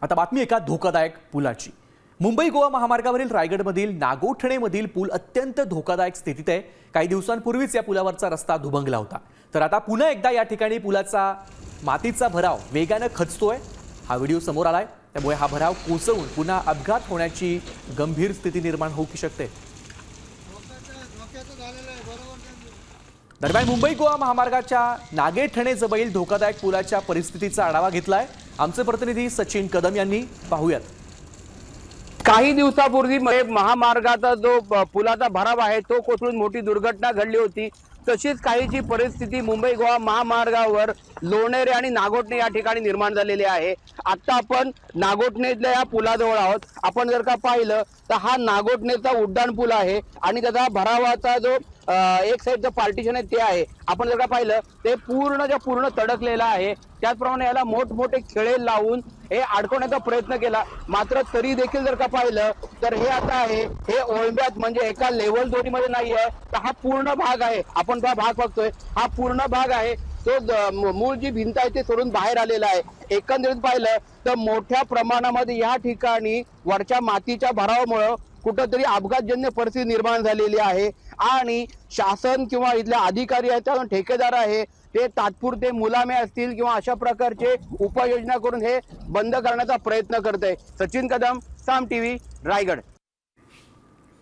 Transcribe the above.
आता बातमी एका धोकादायक पुलाची। मुंबई गोवा महामार्गावरील रायगडमधील नागोठणेमधील पूल अत्यंत धोकादायक स्थितीत आहे। काही दिवसांपूर्वीच या पुलावरचा रस्ता दुभंगला होता, तर आता पुन्हा एकदा या ठिकाणी पुलाचा मातीचा भराव वेगाने खचतोय। हा व्हिडिओ समोर आलाय, त्यामुळे हा भराव कोसळून पुन्हा अपघात होण्याची गंभीर स्थिती निर्माण होऊ शकते। दरम्यान मुंबई गोवा महामार्गाच्या नागेठणे जवळील धोकादायक पुलाच्या परिस्थितीचा आढावा घेतलाय आमचे प्रतिनिधी सचिन कदम यांनी। पाहूयात। काही दिवसापूर्वी महामार्गाचा जो पुलाचा भराव आहे तो कोसळून मोठी दुर्घटना घडली होती। तशीच काहीची परिस्थिती मुंबई गोवा महामार्गावर लोणेरे आणि नागोठणे या ठिकाणी निर्माण झालेली आहे। आता आपण नागोठणेतल्या या पुलाजवळ आहोत। आपण जर का पाहिलं तर हा नागोठणेचा उड्डाण पूल आहे आणि त्याचा भरावाचा जो एक साइडचं पार्टिशन आहे ते आहे। आपण जर का पाहिलं ते पूर्ण तडकलेलं आहे। त्याचप्रमाणे याला मोठमोठे खिळे लावून हे अडकवण्याचा प्रयत्न केला, मात्र तरी देखील जर का पाहिलं तर हे आता आहे हे ओळंब्यात म्हणजे एका लेवल जोडीमध्ये नाहीये। तर हा पूर्ण भाग आहे, आपण तो भाग बघतोय, हा पूर्ण भाग आहे तो मूळ जी भिंत आहे ते सोडून बाहेर आलेला आहे। एकंदरीत पाहिलं तर मोठ्या प्रमाणामध्ये या ठिकाणी वरच्या मातीच्या भरावामुळे कुठंतरी अपघातजन्य परिस्थिती निर्माण झालेली आहे आणि शासन किंवा इथले अधिकारी आहेत, ठेकेदार आहे, ते तात्पुरते मुलामे असतील किंवा अशा प्रकारचे उपाययोजना करून हे बंद करण्याचा प्रयत्न करत आहे। सचिन कदम, साम टीव्ही, रायगड।